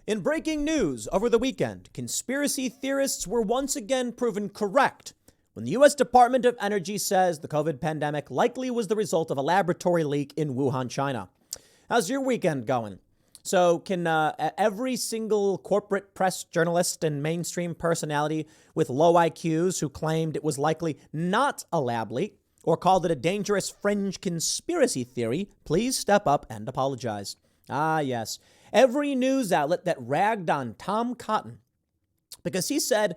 In breaking news over the weekend, conspiracy theorists were once again proven correct when the U.S. Department of Energy says the COVID pandemic likely was the result of a laboratory leak in Wuhan, China. How's your weekend going? So can every single corporate press journalist and mainstream personality with low IQs who claimed it was likely not a lab leak or called it a dangerous fringe conspiracy theory please step up and apologize? Ah, yes. Every news outlet that ragged on Tom Cotton because he said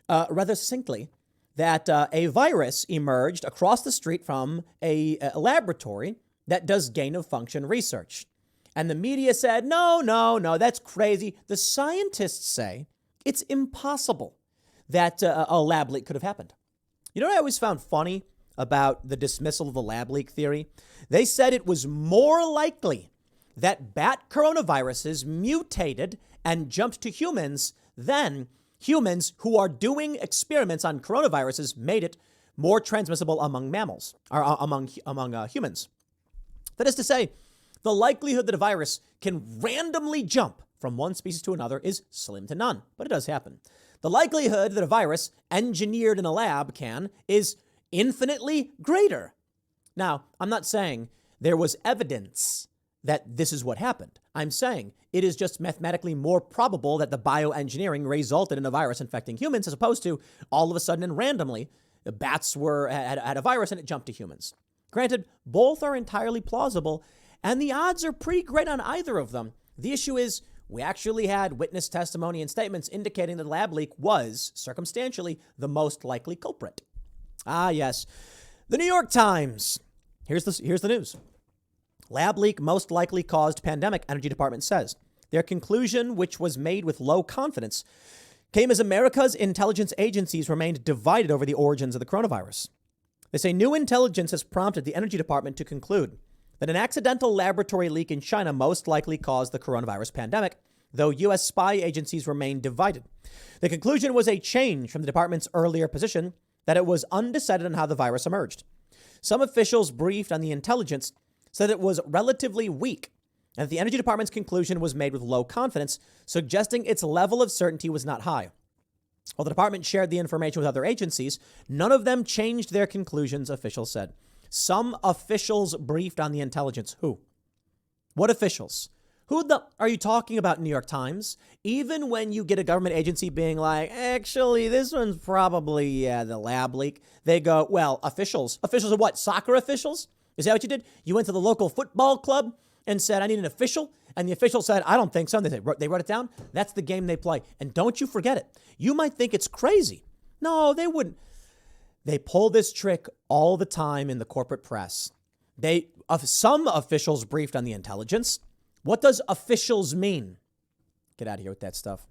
rather succinctly that a virus emerged across the street from a laboratory that does gain-of-function research. And the media said, no, that's crazy. The scientists say it's impossible that a lab leak could have happened. You know what I always found funny about the dismissal of the lab leak theory? They said it was more likely that bat coronaviruses mutated and jumped to humans than humans who are doing experiments on coronaviruses made it more transmissible among mammals or among humans. That is to say, the likelihood that a virus can randomly jump from one species to another is slim to none, but it does happen. The likelihood that a virus engineered in a lab is infinitely greater. Now, I'm not saying there was evidence that this is what happened. I'm saying it is just mathematically more probable that the bioengineering resulted in a virus infecting humans as opposed to all of a sudden and randomly the bats had a virus and it jumped to humans. Granted, both are entirely plausible and the odds are pretty great on either of them. The issue is we actually had witness testimony and statements indicating that the lab leak was circumstantially the most likely culprit. Ah, yes. The New York Times. Here's the news. Lab leak most likely caused pandemic, Energy Department says. Their conclusion, which was made with low confidence, came as America's intelligence agencies remained divided over the origins of the coronavirus. They say new intelligence has prompted the Energy Department to conclude that an accidental laboratory leak in China most likely caused the coronavirus pandemic, though U.S. spy agencies remained divided. The conclusion was a change from the department's earlier position that it was undecided on how the virus emerged. Some officials briefed on the intelligence said it was relatively weak and that the Energy Department's conclusion was made with low confidence, suggesting its level of certainty was not high. While the department shared the information with other agencies, none of them changed their conclusions, officials said. Some officials briefed on the intelligence. Who? What officials? Who are you talking about, New York Times? Even when you get a government agency being like, actually, this one's probably the lab leak, they go, well, officials. Officials are what? Soccer officials? Is that what you did? You went to the local football club and said, I need an official. And the official said, I don't think so. And they wrote it down. That's the game they play. And don't you forget it. You might think it's crazy. No, they wouldn't. They pull this trick all the time in the corporate press. Some officials briefed on the intelligence. What does officials mean? Get out of here with that stuff.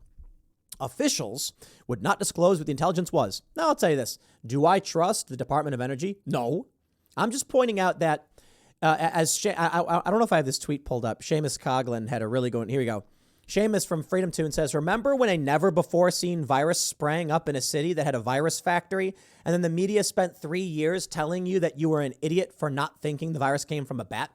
Officials would not disclose what the intelligence was. Now, I'll tell you this. Do I trust the Department of Energy? No. I'm just pointing out that I don't know if I have this tweet pulled up. Seamus Coughlin had a really good one. Here we go. Seamus from Freedom Tune says, remember when a never before seen virus sprang up in a city that had a virus factory? And then the media spent 3 years telling you that you were an idiot for not thinking the virus came from a bat?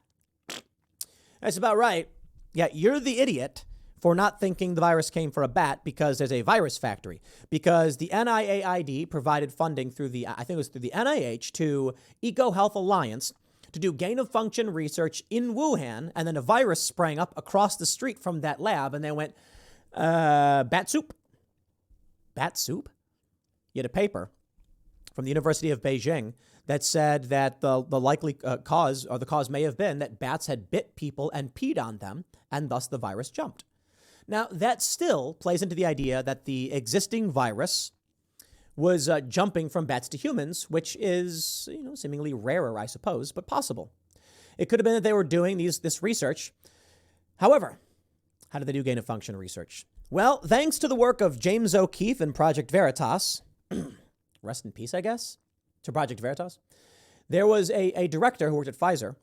That's about right. Yeah, you're the idiot for not thinking the virus came from a bat because there's a virus factory. Because the NIAID provided funding through the NIH to EcoHealth Alliance to do gain-of-function research in Wuhan, and then a virus sprang up across the street from that lab, and they went, bat soup? Bat soup? You had a paper from the University of Beijing that said that the likely cause, or the cause may have been that bats had bit people and peed on them, and thus the virus jumped. Now, that still plays into the idea that the existing virus was jumping from bats to humans, which is, seemingly rarer, I suppose, but possible. It could have been that they were doing this research. However, how did they do gain-of-function research? Well, thanks to the work of James O'Keefe and Project Veritas, rest in peace, I guess, to Project Veritas, there was a director who worked at Pfizer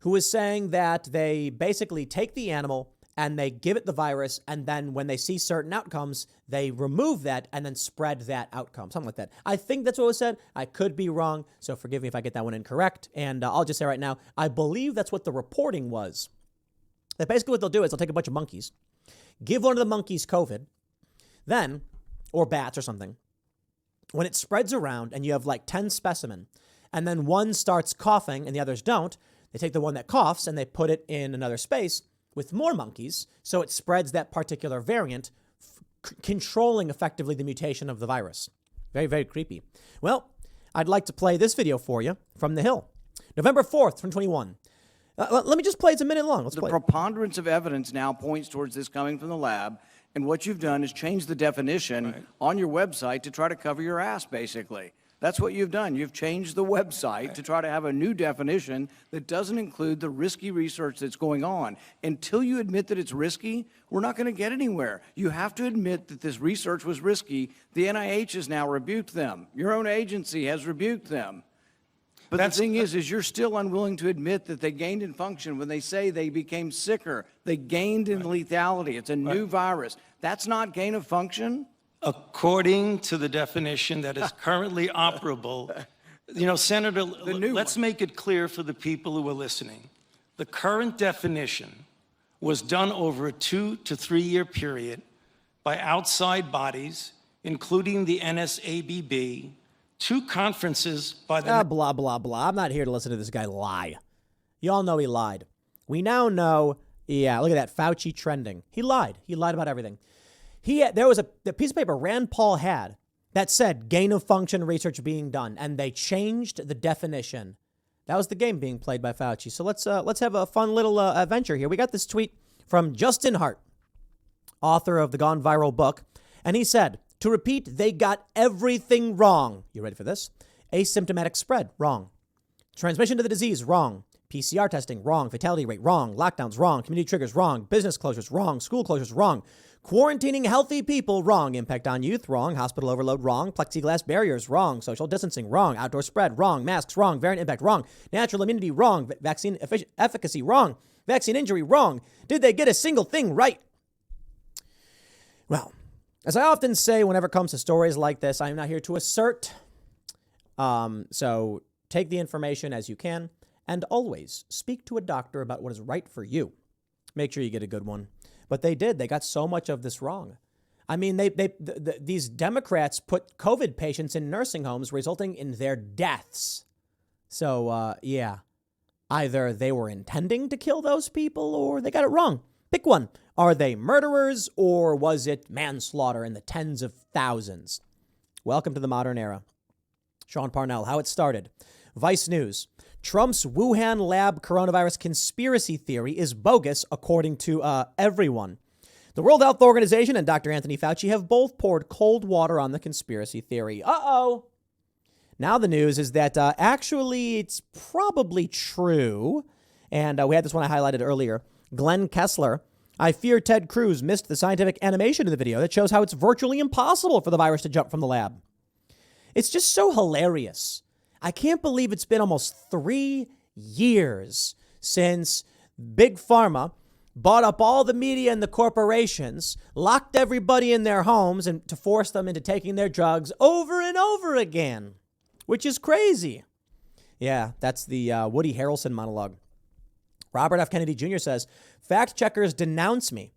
who was saying that they basically take the animal and they give it the virus, and then when they see certain outcomes, they remove that and then spread that outcome, something like that. I think that's what was said. I could be wrong, so forgive me if I get that one incorrect. And I'll just say right now, I believe that's what the reporting was. That basically what they'll do is they'll take a bunch of monkeys Give one of the monkeys COVID, then, or bats or something. When it spreads around and you have like 10 specimen, and then one starts coughing and the others don't, they take the one that coughs and they put it in another space with more monkeys, so it spreads that particular variant, controlling effectively the mutation of the virus. Very, very creepy. Well, I'd like to play this video for you from The Hill. November 4th, 2021. Let me just play. It's a minute long. Let's play. The preponderance of evidence now points towards this coming from the lab. And what you've done is change the definition on your website to try to cover your ass, basically. That's what you've done. You've changed the website to try to have a new definition that doesn't include the risky research that's going on. Until you admit that it's risky, we're not going to get anywhere. You have to admit that this research was risky. The NIH has now rebuked them. Your own agency has rebuked them. But the thing is you're still unwilling to admit that they gained in function when they say they became sicker. They gained in lethality. It's a new virus. That's not gain of function? According to the definition that is currently operable, Senator, let's make it clear for the people who are listening. The current definition was done over a 2 to 3 year period by outside bodies, including the NSABB, 2 conferences by the... Blah, blah, blah. I'm not here to listen to this guy lie. You all know he lied. We now know, look at that, Fauci trending. He lied. He lied about everything. There was a piece of paper Rand Paul had that said gain of function research being done, and they changed the definition. That was the game being played by Fauci. So let's have a fun little adventure here. We got this tweet from Justin Hart, author of the Gone Viral book, and he said, to repeat, they got everything wrong. You ready for this? Asymptomatic spread, wrong. Transmission to the disease, wrong. PCR testing, wrong. Fatality rate, wrong. Lockdowns, wrong. Community triggers, wrong. Business closures, wrong. School closures, wrong. Quarantining healthy people, wrong. Impact on youth, wrong. Hospital overload, wrong. Plexiglass barriers, wrong. Social distancing, wrong. Outdoor spread, wrong. Masks, wrong. Variant impact, wrong. Natural immunity, wrong. Vaccine efficacy, wrong. Vaccine injury, wrong. Did they get a single thing right? Well, as I often say whenever it comes to stories like this, I am not here to assert. So take the information as you can, and always speak to a doctor about what is right for you. Make sure you get a good one. But they did. They got so much of this wrong. I mean, these Democrats put COVID patients in nursing homes, resulting in their deaths. So, either they were intending to kill those people or they got it wrong. Pick one. Are they murderers or was it manslaughter in the tens of thousands? Welcome to the modern era. Sean Parnell, how it started. Vice News. Trump's Wuhan lab coronavirus conspiracy theory is bogus, according to everyone. The World Health Organization and Dr. Anthony Fauci have both poured cold water on the conspiracy theory. Uh-oh. Now the news is that actually it's probably true. And we had this one I highlighted earlier. Glenn Kessler. I fear Ted Cruz missed the scientific animation in the video that shows how it's virtually impossible for the virus to jump from the lab. It's just so hilarious. I can't believe it's been almost 3 years since Big Pharma bought up all the media and the corporations, locked everybody in their homes and to force them into taking their drugs over and over again, which is crazy. Yeah, that's the Woody Harrelson monologue. Robert F. Kennedy Jr. says, fact checkers denounced me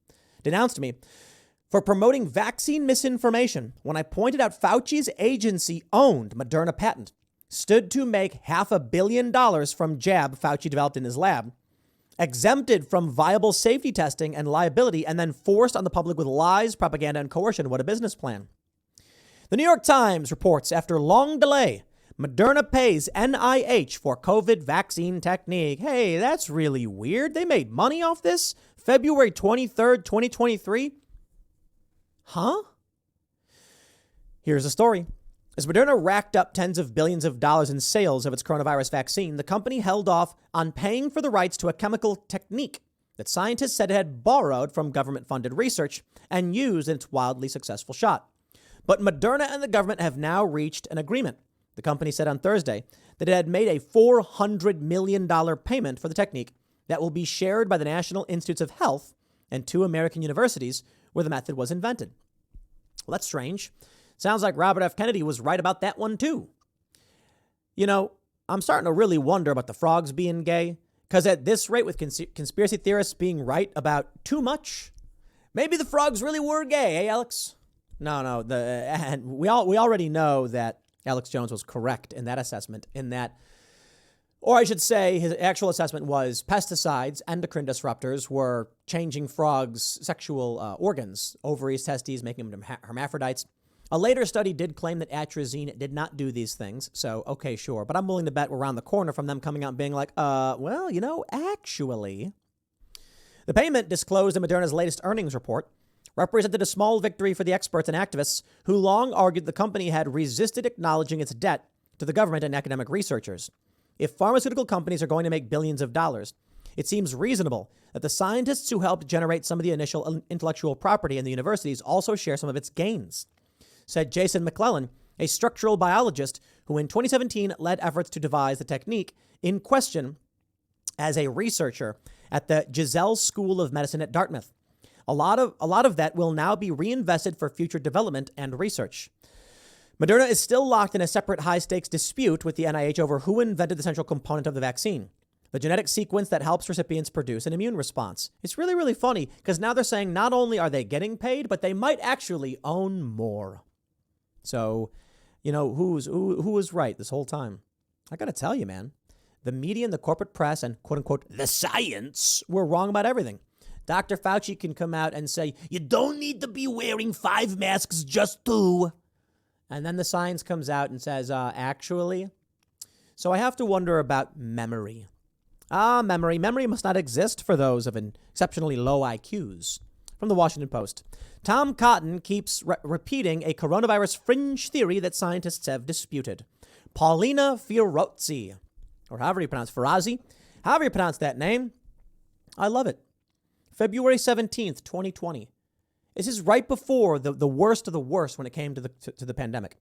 for promoting vaccine misinformation when I pointed out Fauci's agency owned Moderna patent, stood to make $500 million from jab Fauci developed in his lab, exempted from viable safety testing and liability, and then forced on the public with lies, propaganda, and coercion. What a business plan. The New York Times reports after long delay, Moderna pays NIH for COVID vaccine technique. Hey, that's really weird. They made money off this? February 23rd, 2023? Huh? Here's the story. As Moderna racked up tens of billions of dollars in sales of its coronavirus vaccine, the company held off on paying for the rights to a chemical technique that scientists said it had borrowed from government-funded research and used in its wildly successful shot. But Moderna and the government have now reached an agreement. The company said on Thursday that it had made a $400 million payment for the technique that will be shared by the National Institutes of Health and 2 American universities where the method was invented. Well, that's strange. Sounds like Robert F. Kennedy was right about that one, too. You know, I'm starting to really wonder about the frogs being gay, because at this rate with conspiracy theorists being right about too much, Maybe the frogs really were gay, eh, Alex? No. And we already know that Alex Jones was correct in that assessment, in that, or I should say his actual assessment was pesticides, endocrine disruptors were changing frogs' sexual organs, ovaries, testes, making them hermaphrodites. A later study did claim that atrazine did not do these things. So, okay, sure. But I'm willing to bet we're around the corner from them coming out and being like, well, actually. The payment disclosed in Moderna's latest earnings report represented a small victory for the experts and activists who long argued the company had resisted acknowledging its debt to the government and academic researchers. If pharmaceutical companies are going to make billions of dollars, it seems reasonable that the scientists who helped generate some of the initial intellectual property in the universities also share some of its gains, said Jason McClellan, a structural biologist who in 2017 led efforts to devise the technique in question as a researcher at the Giselle School of Medicine at Dartmouth. A lot of that will now be reinvested for future development and research. Moderna is still locked in a separate high-stakes dispute with the NIH over who invented the central component of the vaccine, the genetic sequence that helps recipients produce an immune response. It's really, really funny because now they're saying not only are they getting paid, but they might actually own more. So, who was right this whole time? I got to tell you, man, the media and the corporate press and quote unquote, the science were wrong about everything. Dr. Fauci can come out and say, you don't need to be wearing 5 masks, just 2. And then the science comes out and says, actually. So I have to wonder about memory. Memory. Memory must not exist for those of exceptionally low IQs. From the Washington Post. Tom Cotton keeps repeating a coronavirus fringe theory that scientists have disputed. Paulina Fierozzi, or however you pronounce Farazi, however you pronounce that name. I love it. February 17th, 2020. This is right before the worst of the worst when it came to the pandemic.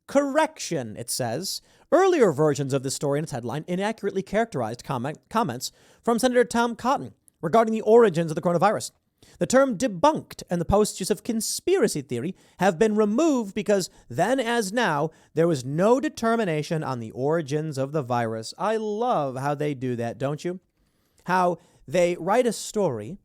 Correction, it says. Earlier versions of this story in its headline inaccurately characterized comments from Senator Tom Cotton regarding the origins of the coronavirus. The term debunked and the Post's use of conspiracy theory have been removed because then as now, there was no determination on the origins of the virus. I love how they do that, don't you? How they write a story,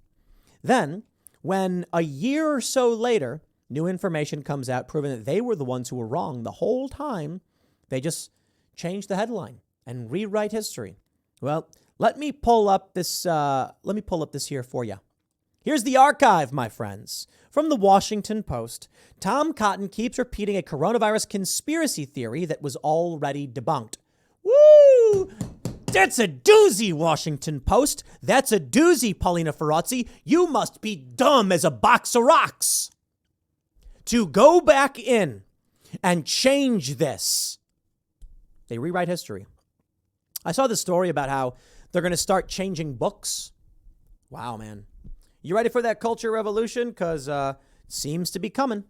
then when a year or so later, new information comes out proving that they were the ones who were wrong the whole time, they just change the headline and rewrite history. Well, let me pull up this here for you. Here's the archive, my friends. From the Washington Post, Tom Cotton keeps repeating a coronavirus conspiracy theory that was already debunked. Woo! That's a doozy, Washington Post. That's a doozy, Paulina Fierozzi. You must be dumb as a box of rocks to go back in and change this. They rewrite history. I saw this story about how they're going to start changing books. Wow, man. You ready for that culture revolution? Because it seems to be coming.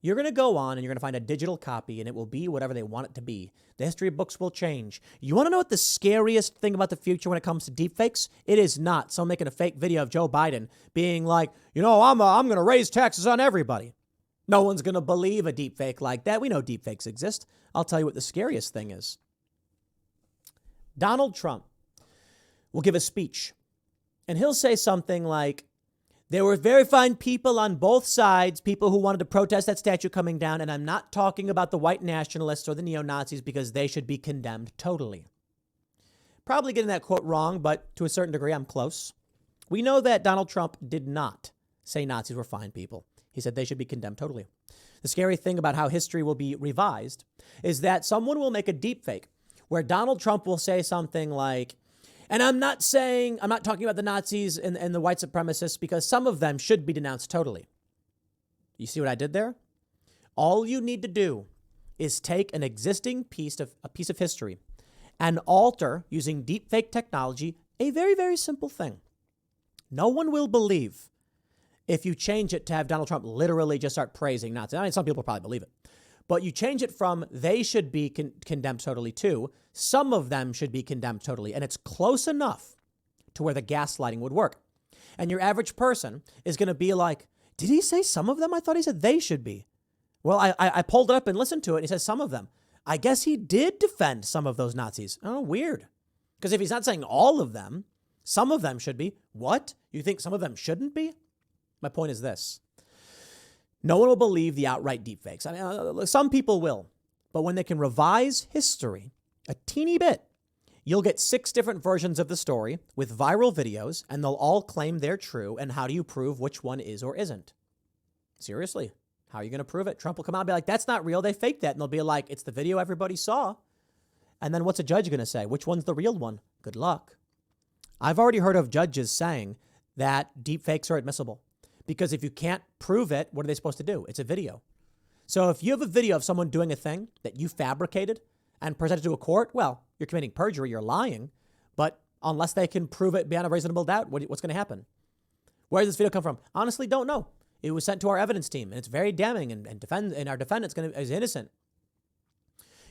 You're going to go on and you're going to find a digital copy and it will be whatever they want it to be. The history of books will change. You want to know what the scariest thing about the future when it comes to deepfakes? It is not someone making a fake video of Joe Biden being like, I'm going to raise taxes on everybody. No one's going to believe a deepfake like that. We know deepfakes exist. I'll tell you what the scariest thing is. Donald Trump will give a speech and he'll say something like, there were very fine people on both sides, people who wanted to protest that statue coming down, and I'm not talking about the white nationalists or the neo-Nazis because they should be condemned totally. Probably getting that quote wrong, but to a certain degree, I'm close. We know that Donald Trump did not say Nazis were fine people. He said they should be condemned totally. The scary thing about how history will be revised is that someone will make a deepfake where Donald Trump will say something like, and I'm not talking about the Nazis and the white supremacists because some of them should be denounced totally. You see what I did there? All you need to do is take an existing piece of history and alter, using deepfake technology, a very, very simple thing. No one will believe if you change it to have Donald Trump literally just start praising Nazis. I mean, some people probably believe it. But you change it from they should be condemned totally to some of them should be condemned totally. And it's close enough to where the gaslighting would work. And your average person is going to be like, did he say some of them? I thought he said they should be. Well, I pulled it up and listened to it. And he says some of them. I guess he did defend some of those Nazis. Oh, weird. Because if he's not saying all of them, some of them should be. What? You think some of them shouldn't be? My point is this. No one will believe the outright deepfakes. I mean, some people will. But when they can revise history a teeny bit, you'll get 6 different versions of the story with viral videos, and they'll all claim they're true. And how do you prove which one is or isn't? Seriously, how are you going to prove it? Trump will come out and be like, that's not real. They faked that. And they'll be like, it's the video everybody saw. And then what's a judge going to say? Which one's the real one? Good luck. I've already heard of judges saying that deepfakes are admissible because if you can't prove it, what are they supposed to do? It's a video. So if you have a video of someone doing a thing that you fabricated and presented to a court, well, you're committing perjury, you're lying. But unless they can prove it beyond a reasonable doubt, what's going to happen? Where does this video come from? Honestly, don't know. It was sent to our evidence team, and it's very damning, and our defendant is innocent.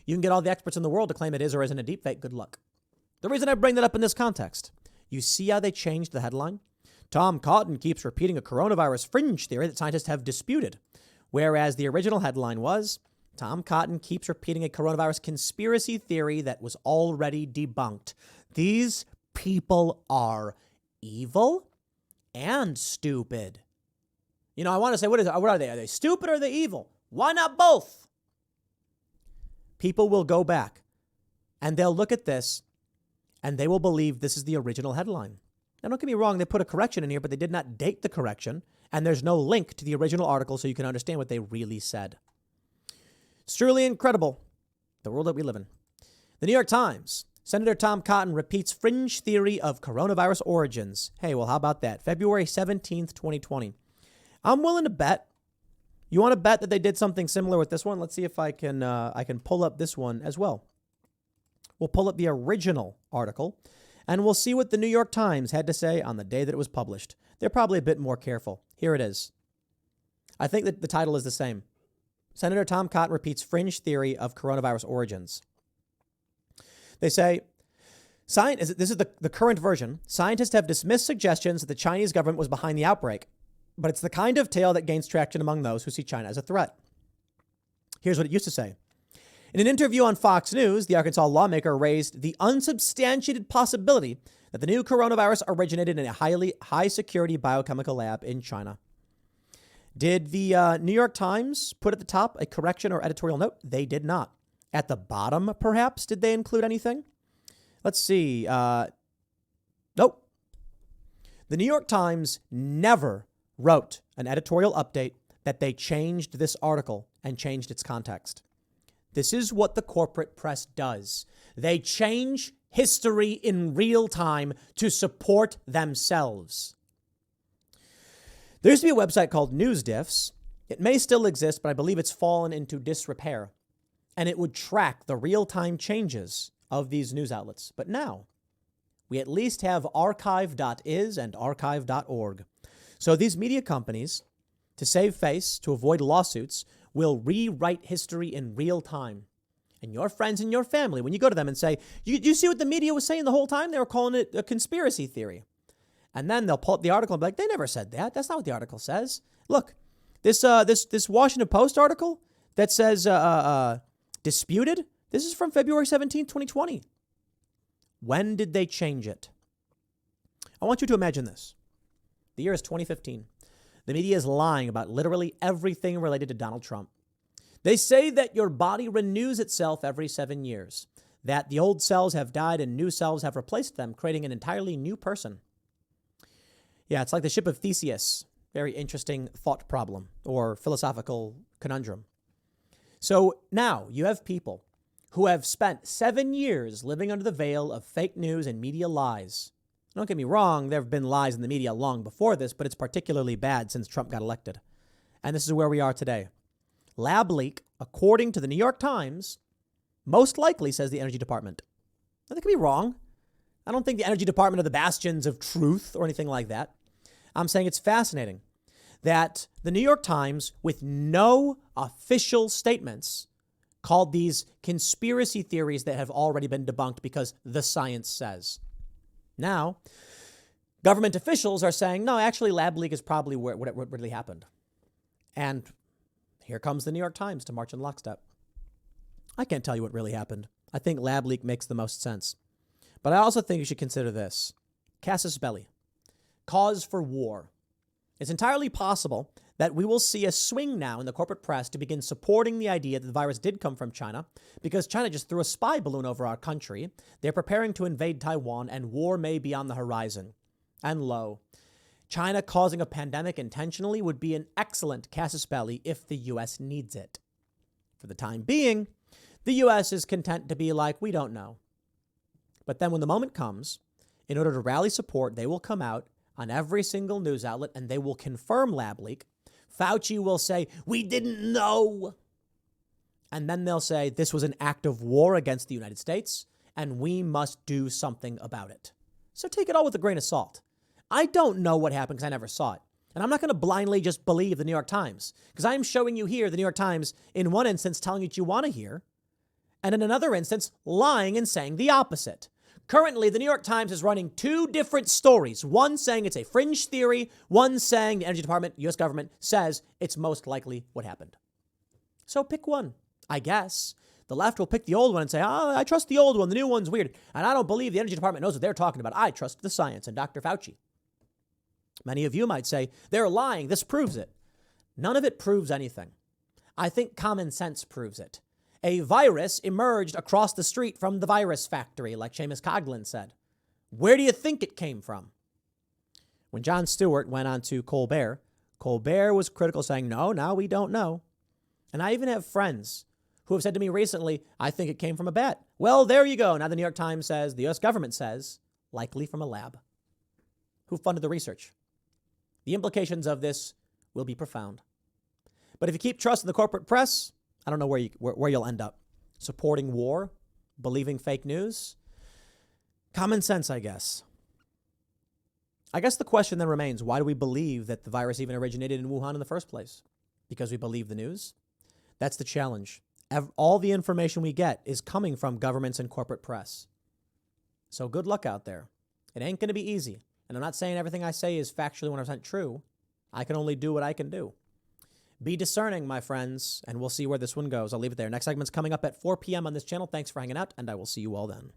You can get all the experts in the world to claim it is or isn't a deepfake. Good luck. The reason I bring that up in this context, you see how they changed the headline? Tom Cotton keeps repeating a coronavirus fringe theory that scientists have disputed, whereas the original headline was, Tom Cotton keeps repeating a coronavirus conspiracy theory that was already debunked. These people are evil and stupid. You know, I want to say, what are they? Are they stupid or are they evil? Why not both? People will go back and they'll look at this and they will believe this is the original headline. Now, don't get me wrong. They put a correction in here, but they did not date the correction. And there's no link to the original article so you can understand what they really said. It's truly incredible, the world that we live in. The New York Times. Senator Tom Cotton repeats fringe theory of coronavirus origins. Hey, well, how about that? February 17th, 2020. I'm willing to bet. You want to bet that they did something similar with this one? Let's see if I can pull up this one as well. We'll pull up the original article, and we'll see what the New York Times had to say on the day that it was published. They're probably a bit more careful. Here it is. I think that the title is the same. Senator Tom Cotton repeats fringe theory of coronavirus origins. They say, this is the current version. Scientists have dismissed suggestions that the Chinese government was behind the outbreak, but it's the kind of tale that gains traction among those who see China as a threat. Here's what it used to say. In an interview on Fox News, the Arkansas lawmaker raised the unsubstantiated possibility that the new coronavirus originated in a high security biochemical lab in China. Did the New York Times put at the top a correction or editorial note? They did not. At the bottom, perhaps, did they include anything? Let's see. Nope. The New York Times never wrote an editorial update that they changed this article and changed its context. This is what the corporate press does. They change history in real time to support themselves. There used to be a website called NewsDiffs. It may still exist, but I believe it's fallen into disrepair. And it would track the real-time changes of these news outlets. But now, we at least have archive.is and archive.org. So these media companies, to save face, to avoid lawsuits, will rewrite history in real time. And your friends and your family, when you go to them and say, you see what the media was saying the whole time? They were calling it a conspiracy theory. And then they'll pull up the article and be like, they never said that. That's not what the article says. Look, this Washington Post article that says disputed, this is from February 17, 2020. When did they change it? I want you to imagine this. The year is 2015. The media is lying about literally everything related to Donald Trump. They say that your body renews itself every 7 years, that the old cells have died and new cells have replaced them, creating an entirely new person. Yeah, it's like the ship of Theseus. Very interesting thought problem or philosophical conundrum. So now you have people who have spent 7 years living under the veil of fake news and media lies. Don't get me wrong, there have been lies in the media long before this, but it's particularly bad since Trump got elected. And this is where we are today. Lab leak, according to the New York Times, most likely, says the Energy Department. Now, that could be wrong. I don't think the Energy Department are the bastions of truth or anything like that. I'm saying it's fascinating that the New York Times, with no official statements, called these conspiracy theories that have already been debunked because the science says. Now, government officials are saying, no, actually, lab leak is probably what really happened. And here comes the New York Times to march in lockstep. I can't tell you what really happened. I think lab leak makes the most sense. But I also think you should consider this. Casus belli. Cause for war. It's entirely possible that we will see a swing now in the corporate press to begin supporting the idea that the virus did come from China because China just threw a spy balloon over our country. They're preparing to invade Taiwan and war may be on the horizon. And lo, China causing a pandemic intentionally would be an excellent casus belli if the U.S. needs it. For the time being, the U.S. is content to be like, we don't know. But then when the moment comes, in order to rally support, they will come out on every single news outlet and they will confirm lab leak. Fauci will say, we didn't know. And then they'll say, this was an act of war against the United States and we must do something about it. So take it all with a grain of salt. I don't know what happened because I never saw it. And I'm not going to blindly just believe the New York Times because I'm showing you here the New York Times in one instance telling you what you want to hear and in another instance lying and saying the opposite. Currently, the New York Times is running two different stories. One saying it's a fringe theory, one saying the Energy Department, U.S. government, says it's most likely what happened. So pick one, I guess. The left will pick the old one and say, I trust the old one, the new one's weird. And I don't believe the Energy Department knows what they're talking about. I trust the science and Dr. Fauci. Many of you might say, they're lying, this proves it. None of it proves anything. I think common sense proves it. A virus emerged across the street from the virus factory, like Seamus Coughlin said. Where do you think it came from? When Jon Stewart went on to Colbert, Colbert was critical, saying, no, we don't know. And I even have friends who have said to me recently, I think it came from a bat. Well, there you go. Now the New York Times says, the U.S. government says, likely from a lab. Who funded the research? The implications of this will be profound. But if you keep trusting the corporate press, I don't know where you'll end up. Supporting war, believing fake news. Common sense, I guess. I guess the question then remains, why do we believe that the virus even originated in Wuhan in the first place? Because we believe the news? That's the challenge. All the information we get is coming from governments and corporate press. So good luck out there. It ain't going to be easy. And I'm not saying everything I say is factually 100% true. I can only do what I can do. Be discerning, my friends, and we'll see where this one goes. I'll leave it there. Next segment's coming up at 4 p.m. on this channel. Thanks for hanging out, and I will see you all then.